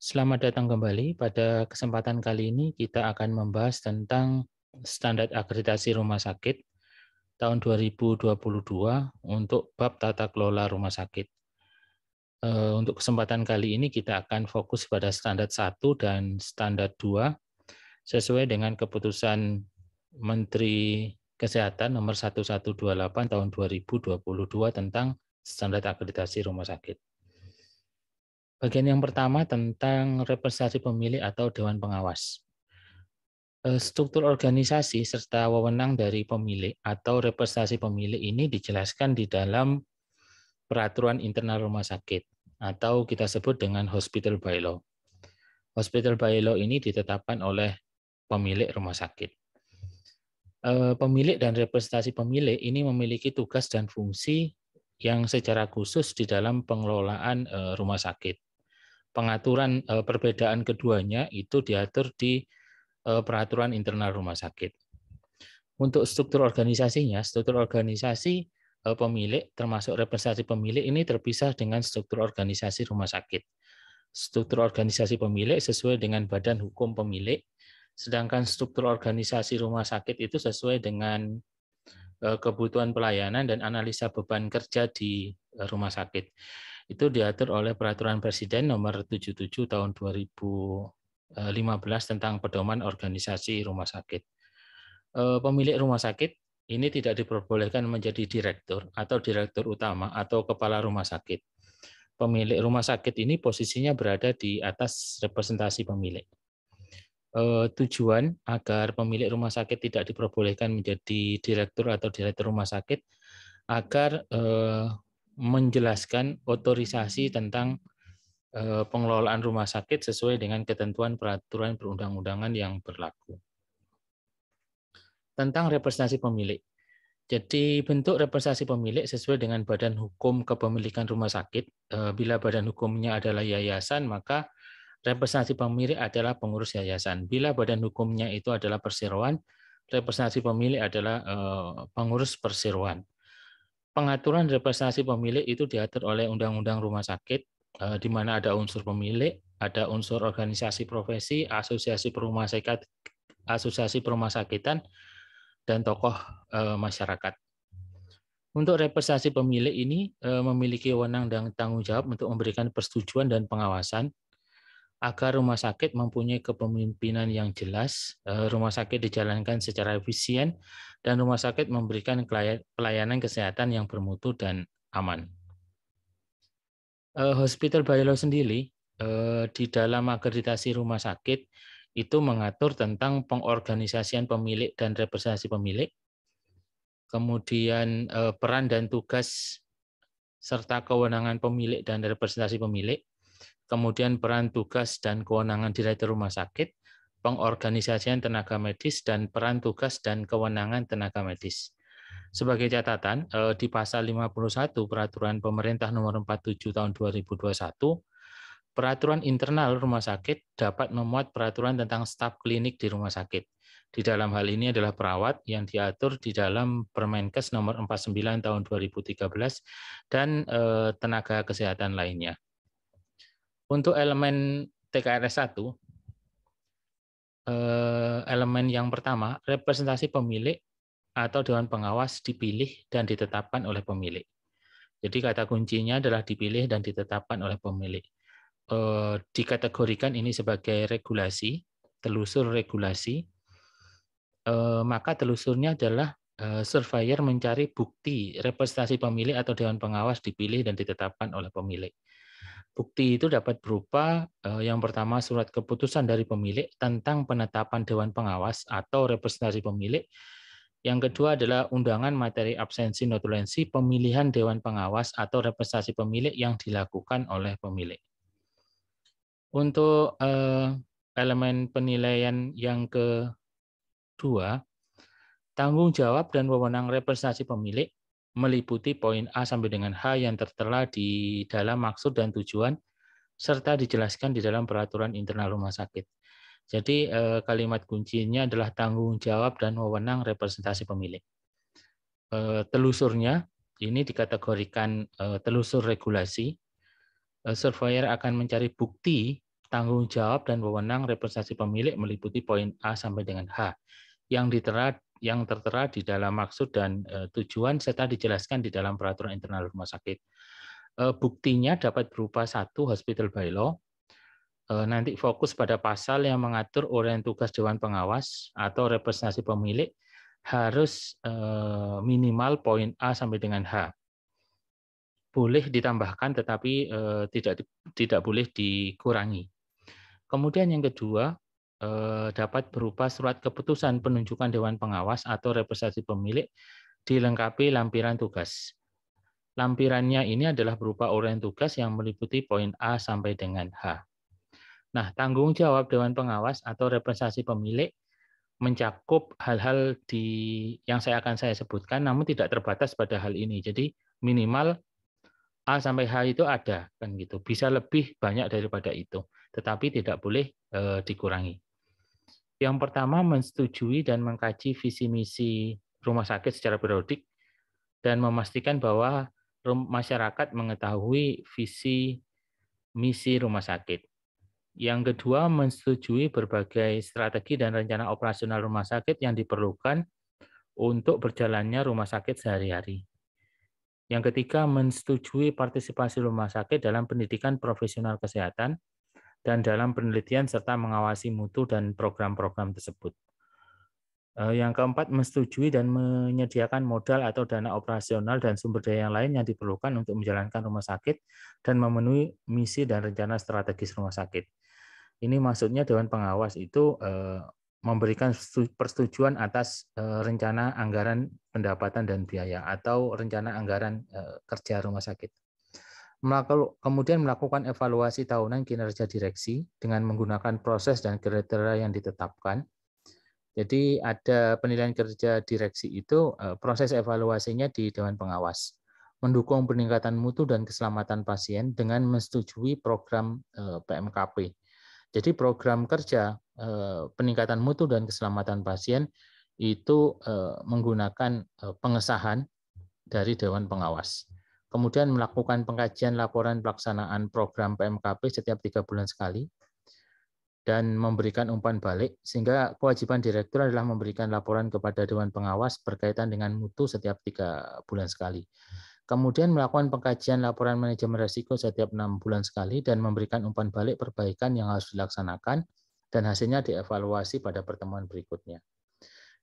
Selamat datang kembali. Pada kesempatan kali ini kita akan membahas tentang standar akreditasi rumah sakit tahun 2022 untuk bab tata kelola rumah sakit. Untuk kesempatan kali ini kita akan fokus pada standar 1 dan standar 2 sesuai dengan keputusan Menteri Kesehatan nomor 1128 tahun 2022 tentang standar akreditasi rumah sakit. Bagian yang pertama tentang representasi pemilih atau dewan pengawas. Struktur organisasi serta wewenang dari pemilik atau representasi pemilik ini dijelaskan di dalam peraturan internal rumah sakit atau kita sebut dengan hospital bylaw. Hospital bylaw ini ditetapkan oleh pemilik rumah sakit. Pemilik dan representasi pemilik ini memiliki tugas dan fungsi yang secara khusus di dalam pengelolaan rumah sakit. Pengaturan perbedaan keduanya itu diatur di peraturan internal rumah sakit. Untuk struktur organisasi pemilik termasuk representasi pemilik ini terpisah dengan struktur organisasi rumah sakit. Struktur organisasi pemilik sesuai dengan badan hukum pemilik, sedangkan struktur organisasi rumah sakit itu sesuai dengan kebutuhan pelayanan dan analisa beban kerja di rumah sakit. Itu diatur oleh Peraturan Presiden nomor 77 tahun 2015 tentang pedoman organisasi rumah sakit. Pemilik rumah sakit ini tidak diperbolehkan menjadi direktur atau direktur utama atau kepala rumah sakit. Pemilik rumah sakit ini posisinya berada di atas representasi pemilik. Tujuan agar pemilik rumah sakit tidak diperbolehkan menjadi direktur atau direktur rumah sakit agar menjelaskan otorisasi tentang pengelolaan rumah sakit sesuai dengan ketentuan peraturan perundang-undangan yang berlaku. Tentang representasi pemilik. Jadi bentuk representasi pemilik sesuai dengan badan hukum kepemilikan rumah sakit. Bila badan hukumnya adalah yayasan, maka representasi pemilik adalah pengurus yayasan. Bila badan hukumnya itu adalah perseroan, representasi pemilik adalah pengurus perseroan. Pengaturan representasi pemilik itu diatur oleh Undang-Undang Rumah Sakit, di mana ada unsur pemilik, ada unsur organisasi profesi, asosiasi perumah sakitan, dan tokoh masyarakat. Untuk representasi pemilik ini memiliki wewenang dan tanggung jawab untuk memberikan persetujuan dan pengawasan agar rumah sakit mempunyai kepemimpinan yang jelas, rumah sakit dijalankan secara efisien, dan rumah sakit memberikan pelayanan kesehatan yang bermutu dan aman. Hospital bylaw sendiri di dalam akreditasi rumah sakit itu mengatur tentang pengorganisasian pemilik dan representasi pemilik, kemudian peran dan tugas serta kewenangan pemilik dan representasi pemilik, kemudian peran tugas dan kewenangan direktur rumah sakit, pengorganisasian tenaga medis, dan peran tugas dan kewenangan tenaga medis. Sebagai catatan, di pasal 51 Peraturan Pemerintah Nomor 47 Tahun 2021, peraturan internal rumah sakit dapat memuat peraturan tentang staf klinik di rumah sakit. Di dalam hal ini adalah perawat yang diatur di dalam Permenkes Nomor 49 Tahun 2013 dan tenaga kesehatan lainnya. Untuk elemen TKRS 1, elemen yang pertama, representasi pemilik atau dewan pengawas dipilih dan ditetapkan oleh pemilik. Jadi kata kuncinya adalah dipilih dan ditetapkan oleh pemilik. Dikategorikan ini sebagai regulasi, telusur regulasi, maka telusurnya adalah surveyor mencari bukti representasi pemilik atau dewan pengawas dipilih dan ditetapkan oleh pemilik. Bukti itu dapat berupa yang pertama surat keputusan dari pemilik tentang penetapan dewan pengawas atau representasi pemilik. Yang kedua adalah undangan materi absensi notulensi pemilihan dewan pengawas atau representasi pemilik yang dilakukan oleh pemilik. Untuk elemen penilaian yang kedua, tanggung jawab dan wewenang representasi pemilik meliputi poin A sampai dengan H yang tertera di dalam maksud dan tujuan serta dijelaskan di dalam peraturan internal rumah sakit. Jadi kalimat kuncinya adalah tanggung jawab dan wewenang representasi pemilik. Telusurnya ini dikategorikan telusur regulasi. Surveyor akan mencari bukti tanggung jawab dan wewenang representasi pemilik meliputi poin A sampai dengan H yang tertera di dalam maksud dan tujuan serta dijelaskan di dalam peraturan internal rumah sakit. Buktinya dapat berupa 1 hospital bylaw, nanti fokus pada pasal yang mengatur uraian tugas Dewan Pengawas atau representasi pemilik harus minimal poin A sampai dengan H. Boleh ditambahkan tetapi tidak boleh dikurangi. Kemudian yang kedua, dapat berupa surat keputusan penunjukan Dewan Pengawas atau representasi pemilik dilengkapi lampiran tugas. Lampirannya ini adalah berupa uraian tugas yang meliputi poin A sampai dengan H. Nah, tanggung jawab Dewan Pengawas atau representasi pemilik mencakup hal-hal yang akan saya sebutkan, namun tidak terbatas pada hal ini. Jadi minimal A sampai H itu ada, kan gitu. Bisa lebih banyak daripada itu, tetapi tidak boleh dikurangi. Yang pertama, menyetujui dan mengkaji visi misi rumah sakit secara periodik dan memastikan bahwa masyarakat mengetahui visi misi rumah sakit. Yang kedua, menyetujui berbagai strategi dan rencana operasional rumah sakit yang diperlukan untuk berjalannya rumah sakit sehari-hari. Yang ketiga, menyetujui partisipasi rumah sakit dalam pendidikan profesional kesehatan dan dalam penelitian serta mengawasi mutu dan program-program tersebut. Yang keempat, menyetujui dan menyediakan modal atau dana operasional dan sumber daya yang lain yang diperlukan untuk menjalankan rumah sakit dan memenuhi misi dan rencana strategis rumah sakit. Ini maksudnya Dewan Pengawas itu memberikan persetujuan atas rencana anggaran pendapatan dan biaya atau rencana anggaran kerja rumah sakit. Kemudian melakukan evaluasi tahunan kinerja direksi dengan menggunakan proses dan kriteria yang ditetapkan. Jadi ada penilaian kerja direksi itu proses evaluasinya di Dewan Pengawas. Mendukung peningkatan mutu dan keselamatan pasien dengan menyetujui program PMKP. Jadi program kerja peningkatan mutu dan keselamatan pasien itu menggunakan pengesahan dari Dewan Pengawas. Kemudian melakukan pengkajian laporan pelaksanaan program PMKP setiap 3 bulan sekali dan memberikan umpan balik, sehingga kewajiban direktur adalah memberikan laporan kepada Dewan Pengawas berkaitan dengan mutu setiap 3 bulan sekali. Kemudian melakukan pengkajian laporan manajemen risiko setiap 6 bulan sekali dan memberikan umpan balik perbaikan yang harus dilaksanakan dan hasilnya dievaluasi pada pertemuan berikutnya.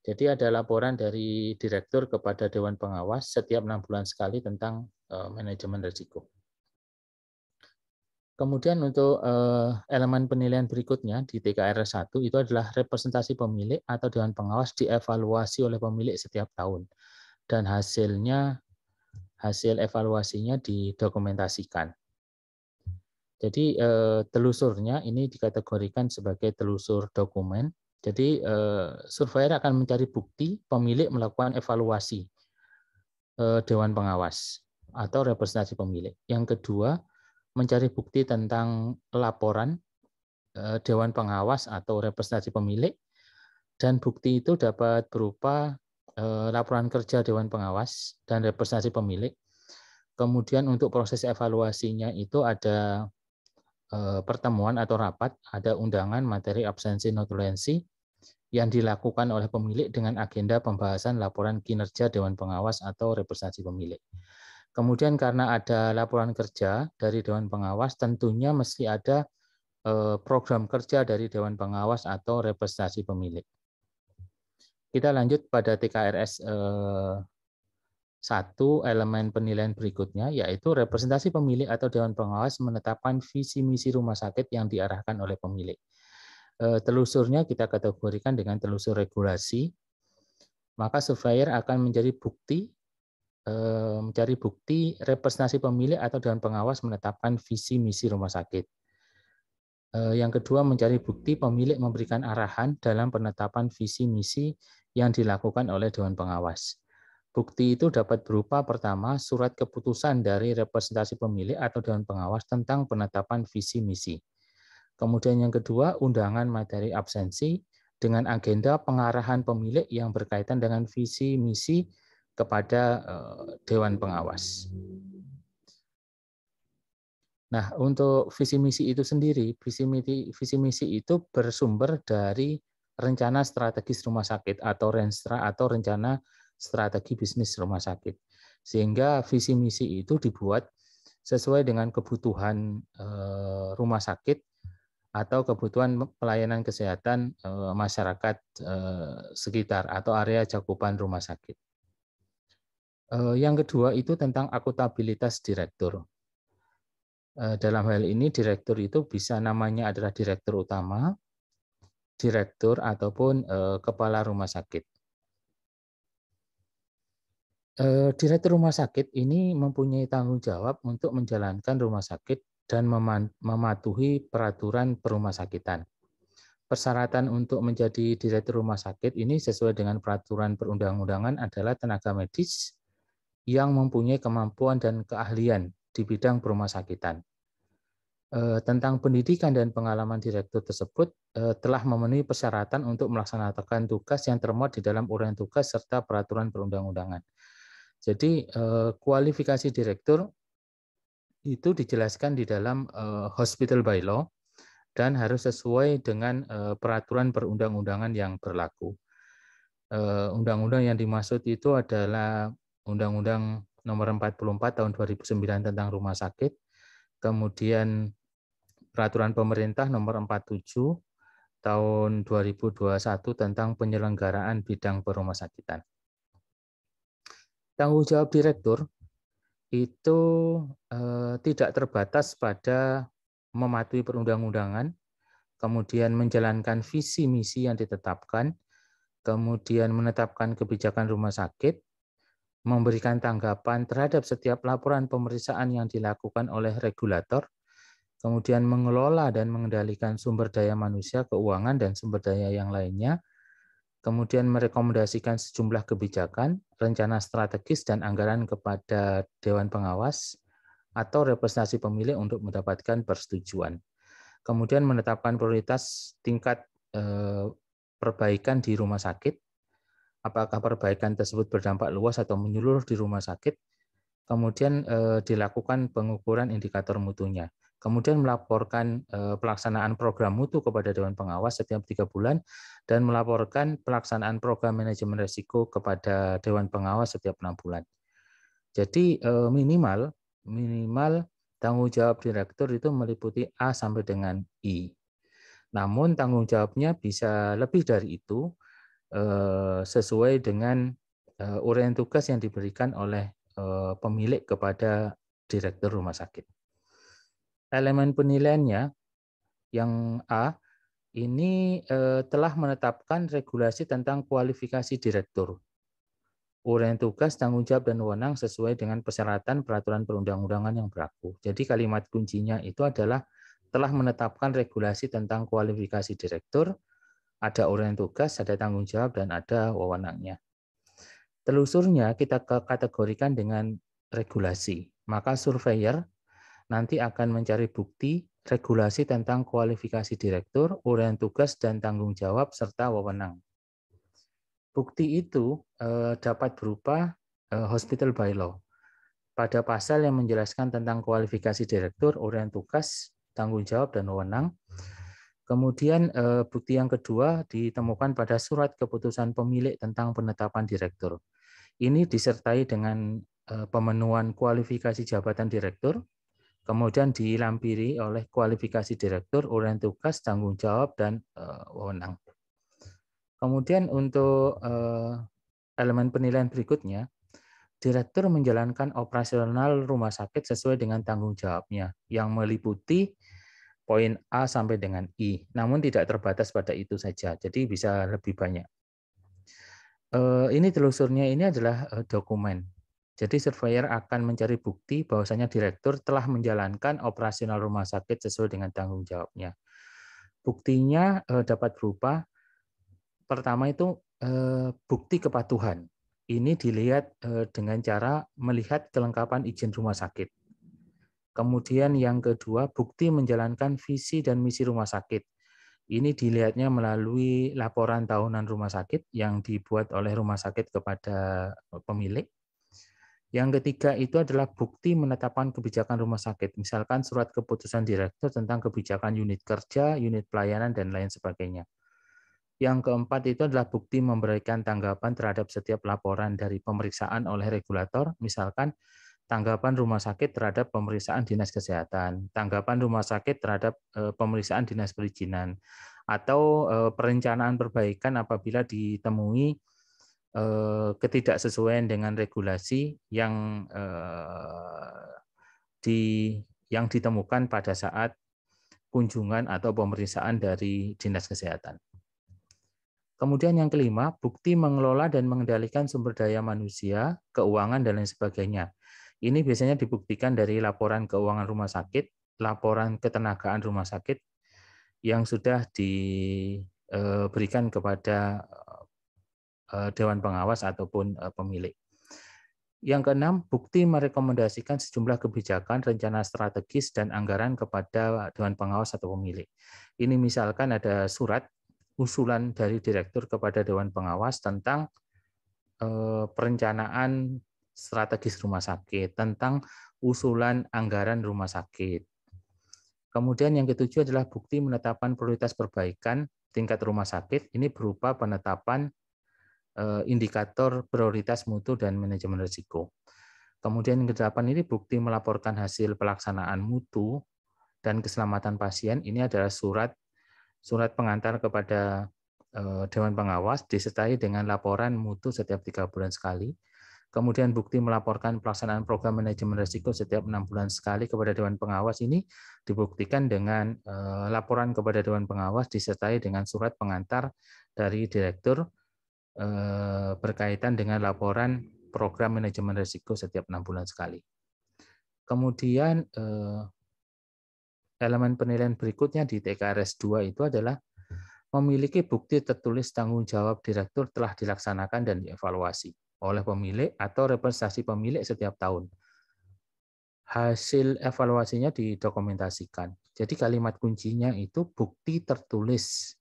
Jadi ada laporan dari direktur kepada Dewan Pengawas setiap 6 bulan sekali tentang manajemen risiko. Kemudian untuk elemen penilaian berikutnya di TKR 1 itu adalah representasi pemilik atau Dewan Pengawas dievaluasi oleh pemilik setiap tahun dan hasil evaluasinya didokumentasikan. Jadi telusurnya ini dikategorikan sebagai telusur dokumen. Jadi surveyor akan mencari bukti pemilik melakukan evaluasi Dewan Pengawas atau representasi pemilik. Yang kedua, mencari bukti tentang laporan Dewan Pengawas atau representasi pemilik, dan bukti itu dapat berupa laporan kerja Dewan Pengawas dan representasi pemilik. Kemudian untuk proses evaluasinya itu ada pertemuan atau rapat, ada undangan, materi, absensi, notulensi yang dilakukan oleh pemilik dengan agenda pembahasan laporan kinerja Dewan Pengawas atau representasi pemilik. Kemudian karena ada laporan kerja dari Dewan Pengawas, tentunya mesti ada program kerja dari Dewan Pengawas atau representasi pemilik. Kita lanjut pada TKRS 1, elemen penilaian berikutnya, yaitu representasi pemilik atau Dewan Pengawas menetapkan visi misi rumah sakit yang diarahkan oleh pemilik. Telusurnya kita kategorikan dengan telusur regulasi, maka surveyor akan mencari bukti representasi pemilik atau Dewan Pengawas menetapkan visi misi rumah sakit. Yang kedua, mencari bukti pemilik memberikan arahan dalam penetapan visi misi yang dilakukan oleh Dewan Pengawas. Bukti itu dapat berupa pertama, surat keputusan dari representasi pemilik atau Dewan Pengawas tentang penetapan visi misi. Kemudian yang kedua, undangan materi absensi dengan agenda pengarahan pemilik yang berkaitan dengan visi misi kepada Dewan Pengawas. Nah, untuk visi misi itu sendiri, visi misi itu bersumber dari rencana strategis rumah sakit atau Renstra atau rencana strategi bisnis rumah sakit. Sehingga visi misi itu dibuat sesuai dengan kebutuhan rumah sakit atau kebutuhan pelayanan kesehatan masyarakat sekitar atau area cakupan rumah sakit. Yang kedua itu tentang akuntabilitas direktur. Dalam hal ini direktur itu bisa namanya adalah direktur utama, direktur ataupun kepala rumah sakit. Direktur rumah sakit ini mempunyai tanggung jawab untuk menjalankan rumah sakit dan mematuhi peraturan perumahsakitan. Persyaratan untuk menjadi direktur rumah sakit ini sesuai dengan peraturan perundang-undangan adalah tenaga medis yang mempunyai kemampuan dan keahlian di bidang perumahsakitan. Tentang pendidikan dan pengalaman direktur tersebut telah memenuhi persyaratan untuk melaksanakan tugas yang termuat di dalam uraian tugas serta peraturan perundang-undangan. Jadi kualifikasi direktur itu dijelaskan di dalam hospital bylaw dan harus sesuai dengan peraturan perundang-undangan yang berlaku. Undang-undang yang dimaksud itu adalah Undang-Undang Nomor 44 Tahun 2009 tentang Rumah Sakit, kemudian Peraturan Pemerintah Nomor 47 Tahun 2021 tentang penyelenggaraan bidang perumahsakitan. Tanggung jawab direktur itu tidak terbatas pada mematuhi perundang-undangan, kemudian menjalankan visi misi yang ditetapkan, kemudian menetapkan kebijakan rumah sakit, memberikan tanggapan terhadap setiap laporan pemeriksaan yang dilakukan oleh regulator, kemudian mengelola dan mengendalikan sumber daya manusia, keuangan, dan sumber daya yang lainnya, kemudian merekomendasikan sejumlah kebijakan, rencana strategis, dan anggaran kepada Dewan Pengawas atau representasi pemilih untuk mendapatkan persetujuan. Kemudian menetapkan prioritas tingkat perbaikan di rumah sakit, apakah perbaikan tersebut berdampak luas atau menyeluruh di rumah sakit, kemudian dilakukan pengukuran indikator mutunya. Kemudian melaporkan pelaksanaan program mutu kepada Dewan Pengawas setiap 3 bulan dan melaporkan pelaksanaan program manajemen risiko kepada Dewan Pengawas setiap 6 bulan. Jadi minimal tanggung jawab direktur itu meliputi A sampai dengan I. Namun tanggung jawabnya bisa lebih dari itu sesuai dengan uraian tugas yang diberikan oleh pemilik kepada direktur rumah sakit. Elemen penilaiannya yang A ini telah menetapkan regulasi tentang kualifikasi direktur. Uraian tugas, tanggung jawab, dan wewenang sesuai dengan persyaratan peraturan perundang-undangan yang berlaku. Jadi kalimat kuncinya itu adalah telah menetapkan regulasi tentang kualifikasi direktur, ada uraian tugas, ada tanggung jawab, dan ada wewenangnya. Telusurnya kita kategorikan dengan regulasi. Maka surveyor nanti akan mencari bukti regulasi tentang kualifikasi direktur, uraian tugas, dan tanggung jawab, serta wewenang. Bukti itu dapat berupa hospital bylaw. Pada pasal yang menjelaskan tentang kualifikasi direktur, uraian tugas, tanggung jawab, dan wewenang. Kemudian bukti yang kedua ditemukan pada surat keputusan pemilik tentang penetapan direktur. Ini disertai dengan pemenuhan kualifikasi jabatan direktur, kemudian dilampiri oleh kualifikasi direktur, uraian tugas, tanggung jawab, dan wewenang. Kemudian untuk elemen penilaian berikutnya, direktur menjalankan operasional rumah sakit sesuai dengan tanggung jawabnya, yang meliputi poin A sampai dengan I, namun tidak terbatas pada itu saja, jadi bisa lebih banyak. Ini telusurnya ini adalah dokumen. Jadi surveyor akan mencari bukti bahwasanya direktur telah menjalankan operasional rumah sakit sesuai dengan tanggung jawabnya. Buktinya dapat berupa pertama itu bukti kepatuhan. Ini dilihat dengan cara melihat kelengkapan izin rumah sakit. Kemudian yang kedua, bukti menjalankan visi dan misi rumah sakit. Ini dilihatnya melalui laporan tahunan rumah sakit yang dibuat oleh rumah sakit kepada pemilik. Yang ketiga itu adalah bukti menetapkan kebijakan rumah sakit, misalkan surat keputusan direktur tentang kebijakan unit kerja, unit pelayanan, dan lain sebagainya. Yang keempat itu adalah bukti memberikan tanggapan terhadap setiap laporan dari pemeriksaan oleh regulator, misalkan tanggapan rumah sakit terhadap pemeriksaan dinas kesehatan, tanggapan rumah sakit terhadap pemeriksaan dinas perizinan, atau perencanaan perbaikan apabila ditemui ketidaksesuaian dengan regulasi yang ditemukan pada saat kunjungan atau pemeriksaan dari dinas kesehatan. Kemudian yang kelima, bukti mengelola dan mengendalikan sumber daya manusia, keuangan, dan lain sebagainya. Ini biasanya dibuktikan dari laporan keuangan rumah sakit, laporan ketenagaan rumah sakit yang sudah diberikan kepada Dewan Pengawas ataupun pemilik. Yang keenam, bukti merekomendasikan sejumlah kebijakan, rencana strategis, dan anggaran kepada Dewan Pengawas atau pemilik. Ini misalkan ada surat usulan dari direktur kepada Dewan Pengawas tentang perencanaan strategis rumah sakit, tentang usulan anggaran rumah sakit. Kemudian yang ketujuh adalah bukti menetapkan prioritas perbaikan tingkat rumah sakit. Ini berupa penetapan indikator prioritas mutu dan manajemen risiko. Kemudian yang kedelapan ini bukti melaporkan hasil pelaksanaan mutu dan keselamatan pasien. Ini adalah surat pengantar kepada Dewan Pengawas disertai dengan laporan mutu setiap 3 bulan sekali. Kemudian bukti melaporkan pelaksanaan program manajemen risiko setiap 6 bulan sekali kepada Dewan Pengawas ini dibuktikan dengan laporan kepada Dewan Pengawas disertai dengan surat pengantar dari direktur berkaitan dengan laporan program manajemen risiko setiap 6 bulan sekali. Kemudian elemen penilaian berikutnya di TKRS 2 itu adalah memiliki bukti tertulis tanggung jawab direktur telah dilaksanakan dan dievaluasi oleh pemilik atau representasi pemilik setiap tahun. Hasil evaluasinya didokumentasikan. Jadi kalimat kuncinya itu bukti tertulis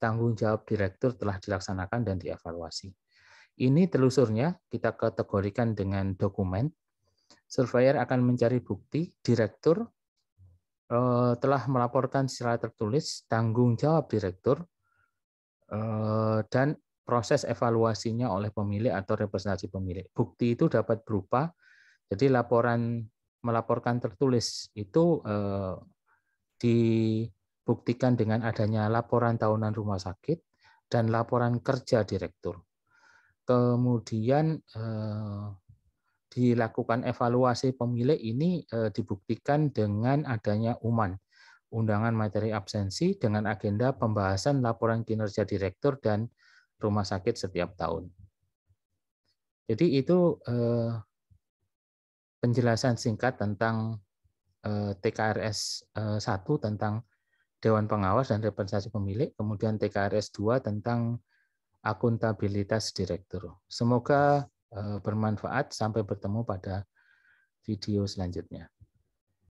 tanggung jawab direktur telah dilaksanakan dan dievaluasi. Ini telusurnya kita kategorikan dengan dokumen. Surveyor akan mencari bukti direktur telah melaporkan secara tertulis tanggung jawab direktur dan proses evaluasinya oleh pemilik atau representasi pemilik. Bukti itu dapat berupa, jadi melaporkan tertulis itu dibuktikan dengan adanya laporan tahunan rumah sakit dan laporan kerja direktur. Kemudian dilakukan evaluasi pemilik ini dibuktikan dengan adanya UMAN, undangan materi absensi dengan agenda pembahasan laporan kinerja direktur dan rumah sakit setiap tahun. Jadi itu penjelasan singkat tentang TKRS 1 tentang Dewan Pengawas dan representasi pemilik, kemudian TKRS 2 tentang akuntabilitas direktur. Semoga bermanfaat. Sampai bertemu pada video selanjutnya.